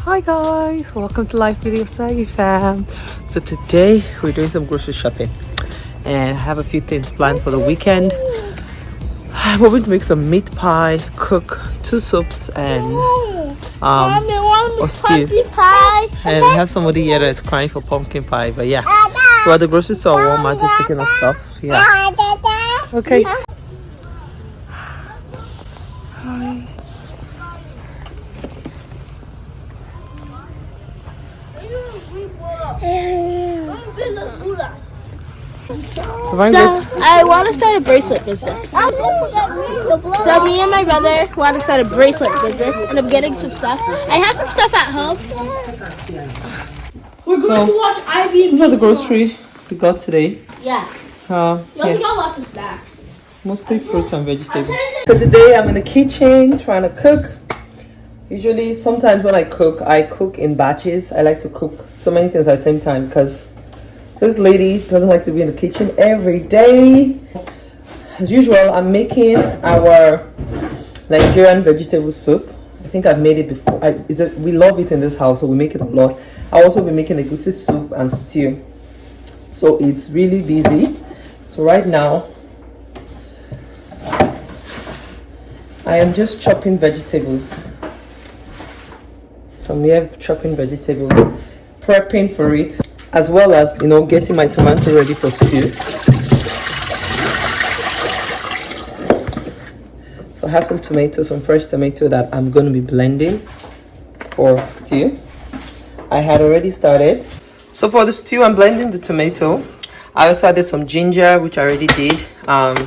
Hi guys, welcome to Life Video Saggy Fam. So today we're doing some grocery shopping and I have a few things planned for the weekend. I'm hoping to make some meat pie, cook 2 soups and a stew. And I have somebody here that is crying for pumpkin pie, but yeah. We're at the grocery store, Walmart, just picking up stuff. Yeah. Okay. Hi. So I want to start a bracelet business. So me and my brother want to start a bracelet business, and I'm getting some stuff. I have some stuff at home. We're going to watch Ivy. These are the grocery we got today. Yeah. We also got lots of snacks. Mostly fruits and vegetables. So today I'm in the kitchen trying to cook. Usually, sometimes when I cook in batches. I like to cook so many things at the same time because this lady doesn't like to be in the kitchen every day. As usual, I'm making our Nigerian vegetable soup. I think I've made it before. We love it in this house, so we make it a lot. I'll also be making a goosey soup and stew. So it's really busy. So right now, I am just chopping vegetables. So I'm here chopping vegetables, prepping for it, as well as, getting my tomato ready for stew. So I have some fresh tomato that I'm going to be blending for stew. I had already started. So for the stew, I'm blending the tomato. I also added some ginger, which I already did, and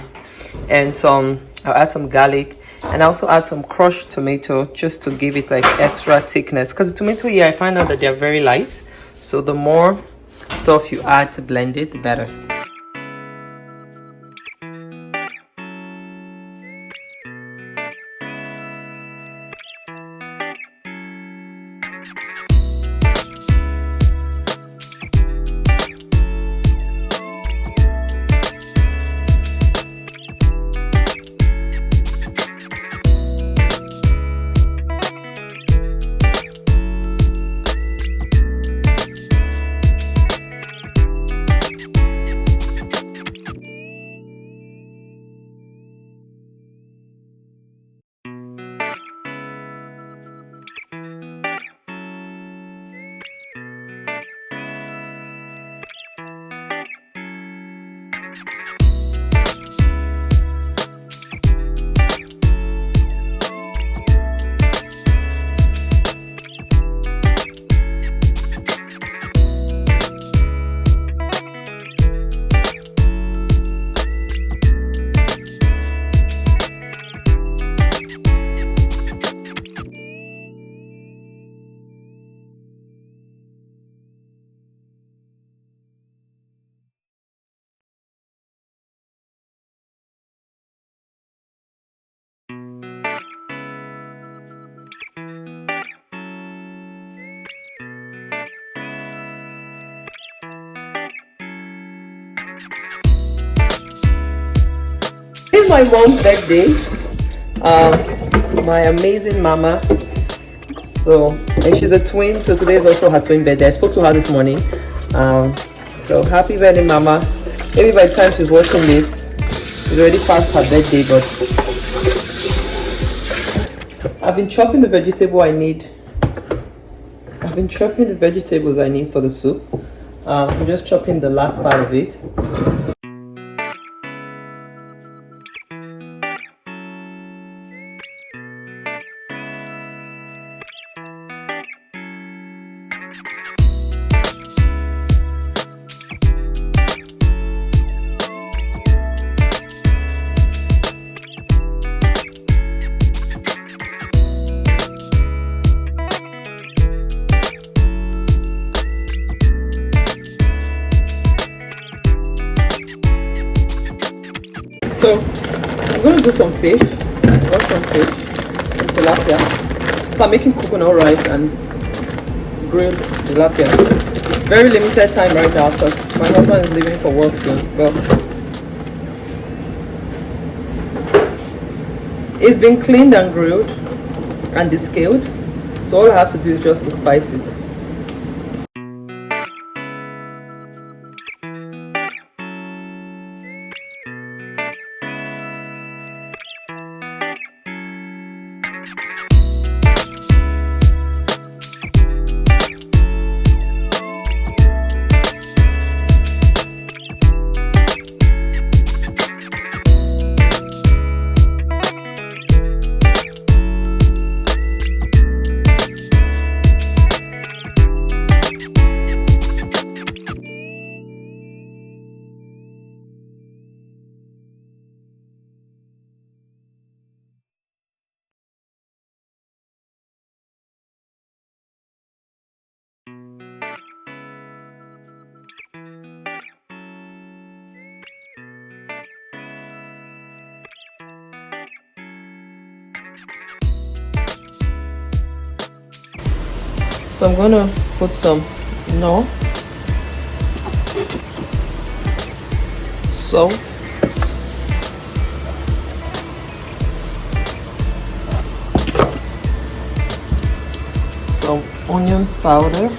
I'll add some garlic. And I also add some crushed tomato just to give it like extra thickness. Because the tomato here, I find out that they're very light. So the more stuff you add to blend it, the better. It's my mom's birthday. My amazing mama. And she's a twin, so today is also her twin birthday. I spoke to her this morning. So happy birthday, mama. Maybe by the time she's watching this, it's already past her birthday, but I've been chopping the vegetables I need for the soup. I'm just chopping the last part of it. So I'm going to do some fish. I got some fish, some tilapia. So I'm making coconut rice and grilled tilapia. Very limited time right now because my husband is leaving for work soon. Well, it's been cleaned and grilled and descaled. So So all I have to do is just to spice it. So I'm gonna put some salt, some onions powder,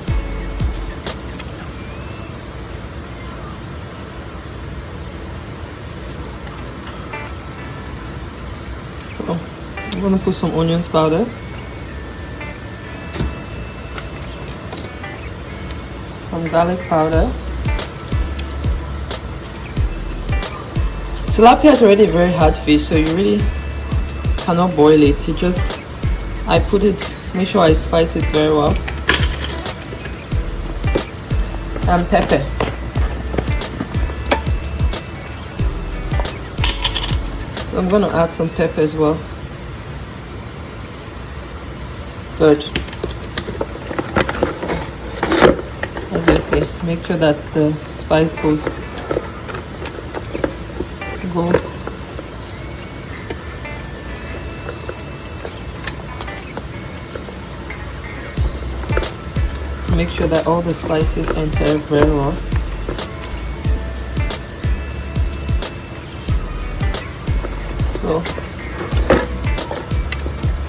so I'm gonna put some onions powder, some garlic powder. Tilapia is already a very hard fish, so you really cannot boil it. I put it, make sure I spice it very well. And pepper. So I'm gonna add some pepper as well. Good. Obviously, make sure that the spice goes. Make sure that all the spices enter very well. So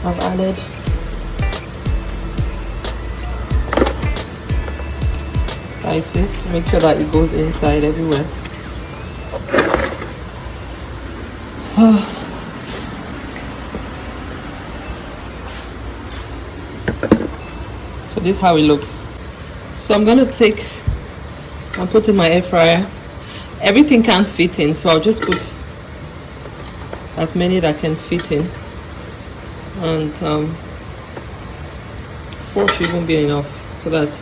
I've added spices. Make sure that it goes inside everywhere. So this is how it looks. So I'm gonna take and put in my air fryer. Everything can't fit in, so I'll just put as many that can fit in, and 4 should even be enough so that it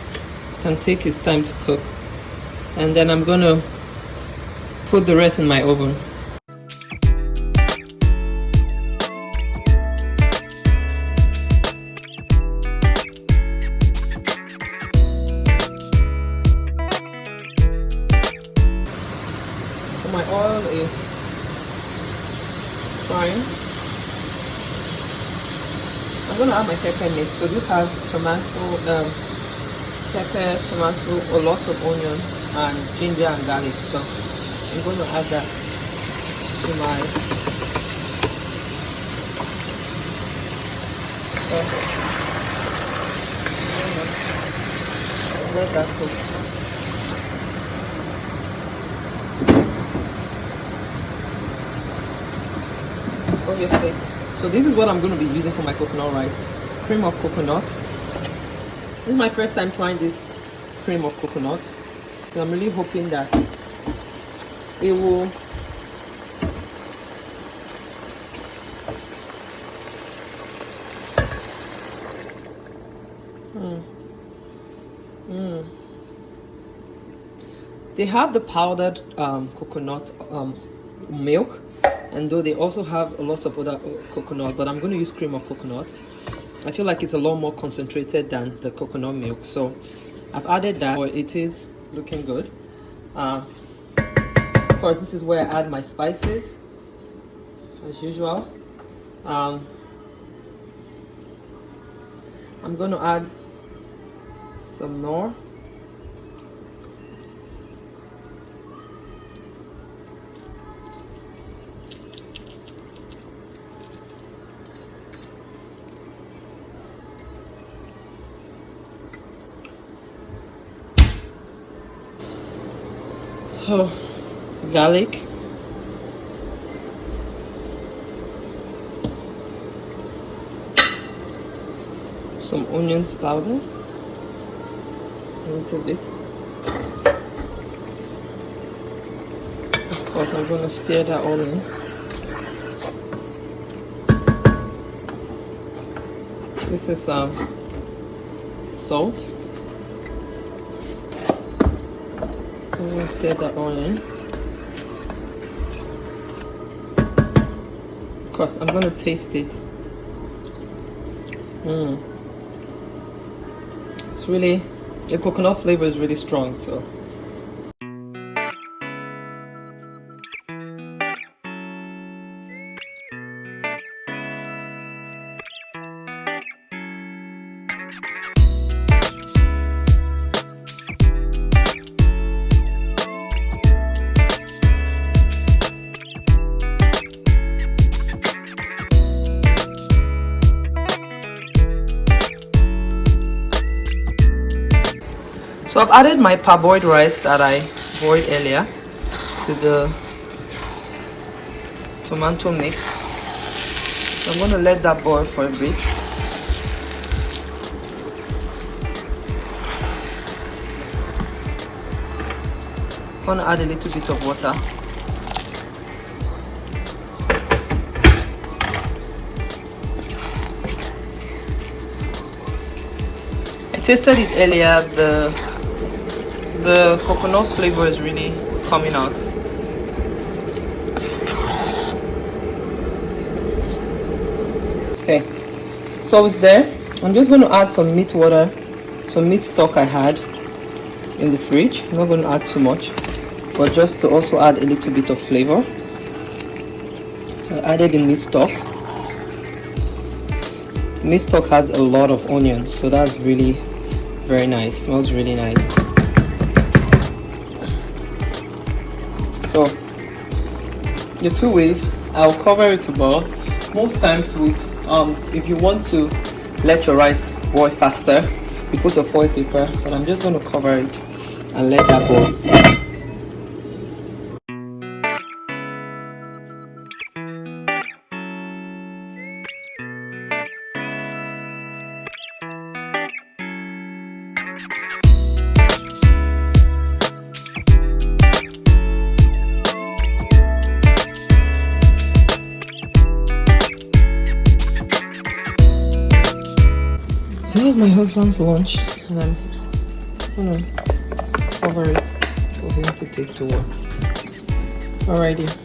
can take its time to cook. And then I'm gonna put the rest in my oven. My oil is frying. I'm going to add my pepper mix. So this has tomato, pepper, tomato, a lot of onion, and ginger and garlic. So I'm going to add that to my let that cook. Obviously, so this is what I'm going to be using for my coconut rice. Cream of coconut. This is my first time trying this cream of coconut, so I'm really hoping that it will They have the powdered coconut milk, and though they also have a lot of other coconut, but I'm going to use cream of coconut. I feel like it's a lot more concentrated than the coconut milk, so I've added that. It is looking good. Of course, this is where I add my spices as usual. I'm going to add some more. Oh, garlic. Some onions powder. A little bit. Of course, I'm going to stir that all in. This is salt. I'm going to stir that all in. Of course, I'm going to taste it. It's really, the coconut flavor is really strong, so. So I've added my parboiled rice that I boiled earlier to the tomato mix. So I'm going to let that boil for a bit. I'm going to add a little bit of water. I tasted it earlier. The coconut flavor is really coming out. Okay, so it's there. I'm just going to add some meat water, some meat stock I had in the fridge. I'm not going to add too much, but just to also add a little bit of flavor. So I added the meat stock. Meat stock has a lot of onions, so that's really very nice. Smells really nice. So the two ways I'll cover it to boil. Most times with if you want to let your rice boil faster, you put a foil paper, but I'm just going to cover it and let that boil. Here's my husband's lunch, and I'm gonna cover it for him to take to work. Alrighty.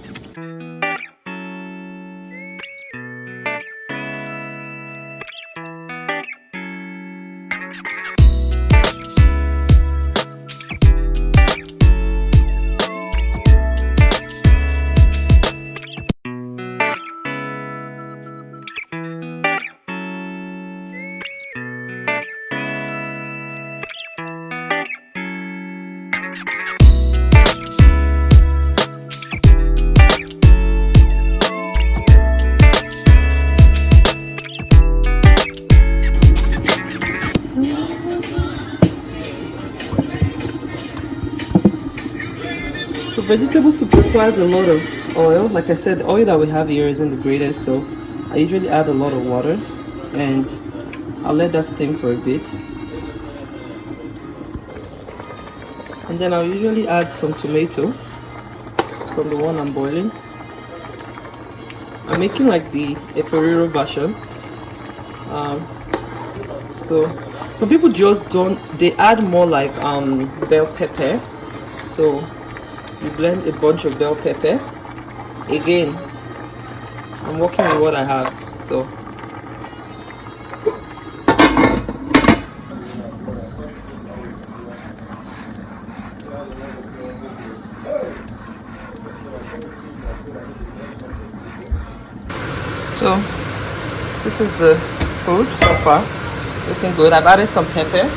So vegetable soup requires a lot of oil. Like I said, the oil that we have here isn't the greatest, so I usually add a lot of water and I'll let that steam for a bit. And then I'll usually add some tomato from the one I'm boiling. I'm making like the Ferrero version. So some people just don't, they add more like bell pepper. So you blend a bunch of bell pepper. Again, I'm working with what I have, so this is the food so far. Looking good. I've added some pepper.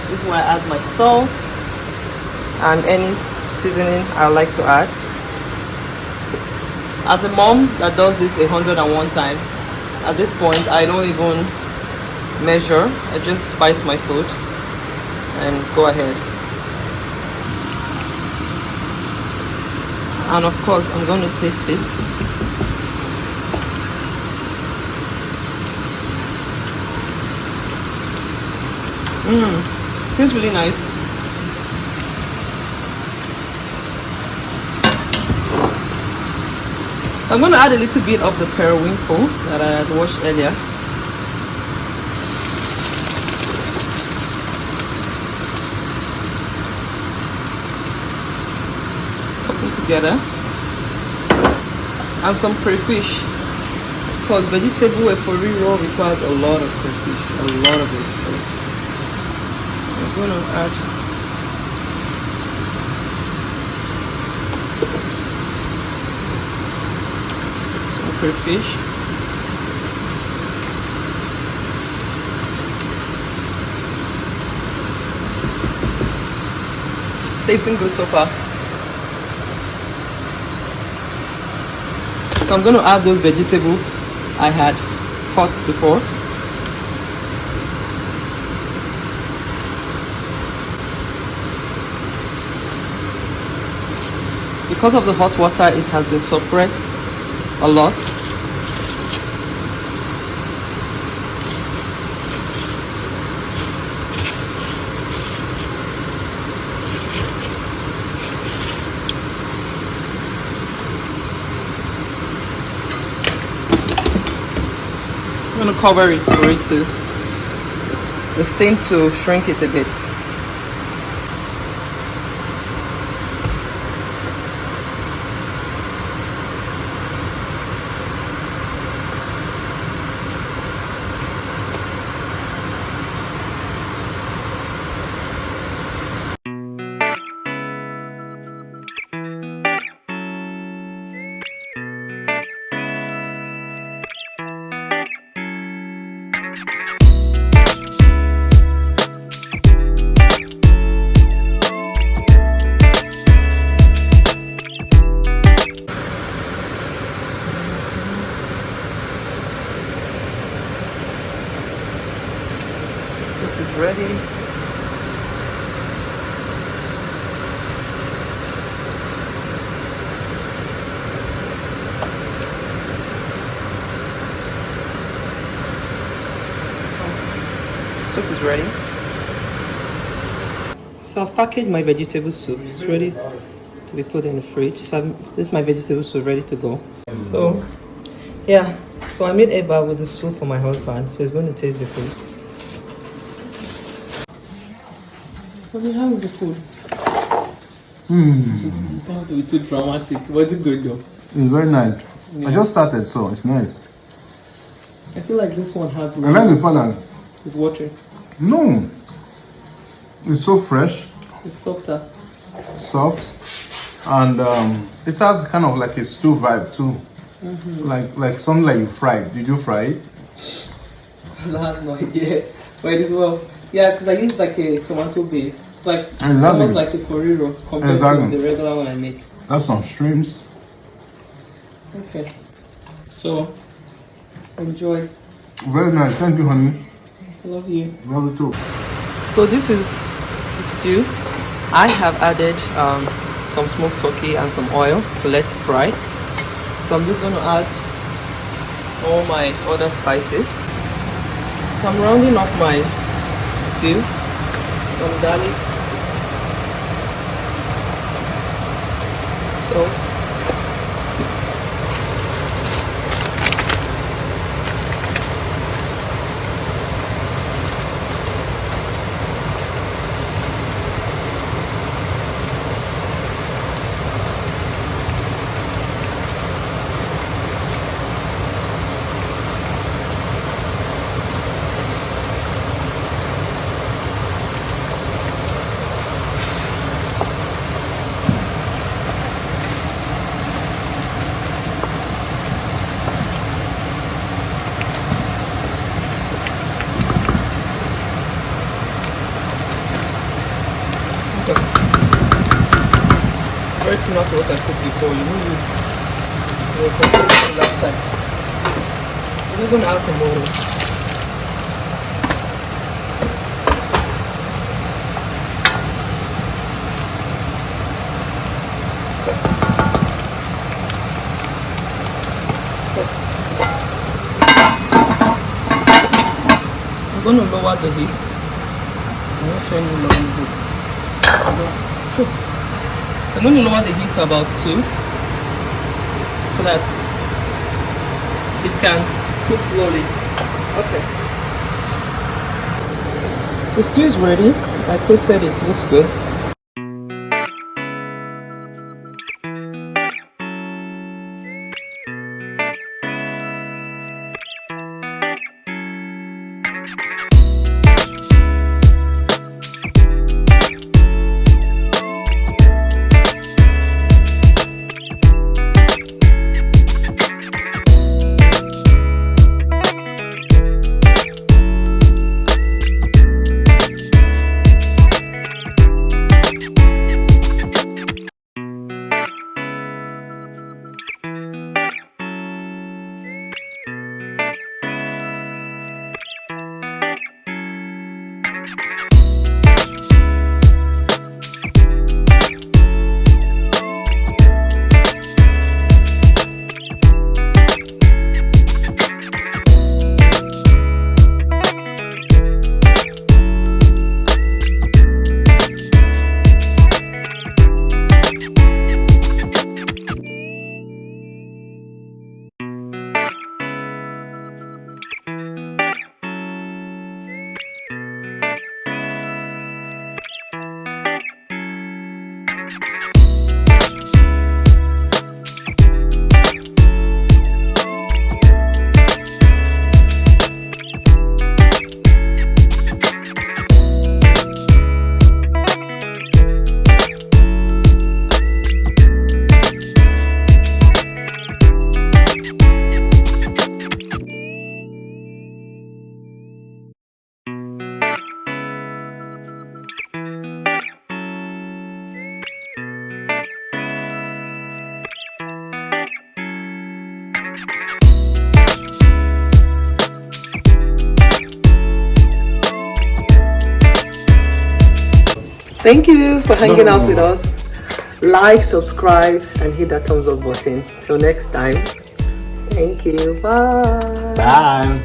This is where I add my salt and any seasoning I like to add. As a mom that does this 101 times, at this point I don't even measure. I just spice my food and go ahead. and of course I'm going to taste it. Tastes really nice. I'm going to add a little bit of the periwinkle that I had washed earlier. Couple together. And some crayfish. Because vegetable efori raw requires a lot of crayfish. A lot of it. So I'm going to add crayfish. It's tasting good so far. So I'm going to add those vegetables I had hot before. Because of the hot water, it has been suppressed a lot. I'm going to cover it for it to the steam to shrink it a bit. Soup is ready. Soup is ready. So I've packaged my vegetable soup. It's ready to be put in the fridge. So this is my vegetable soup ready to go. So yeah, so I made eba with the soup for my husband. So he's going to taste the food. What are you having the food? Don't have to be too dramatic. Was it good though? It's very nice. Yeah. I just started, so it's nice. I feel like this one has. I like the fact that It's watering. no, it's so fresh, It's softer. soft, and it has kind of like a stew vibe too. Like something like you fried. Did you fry it? I have no idea. But it is well. Yeah, because I used like a tomato base. It's like Exactly. almost like a foriro compared Exactly. to the regular one I make. That's some shrimps. Okay. So enjoy. Very nice. Thank you, honey. I love you. Love you too. So this is the stew. I have added some smoked turkey and some oil to let it fry. So I'm just going to add all my other spices. So I'm rounding up my stew, some garlic, salt, very similar to what I cooked before. You know, you cooked it last time. I'm just going to add some water. I'm going to lower the heat. I'm not showing you lowering the heat. I'm going to lower the heat to about 2 so that it can cook slowly. Okay. The stew is ready. I tasted it. It looks good. Thank you for hanging out with us. Like, subscribe, and hit that thumbs up button. Till next time. Thank you. Bye. Bye.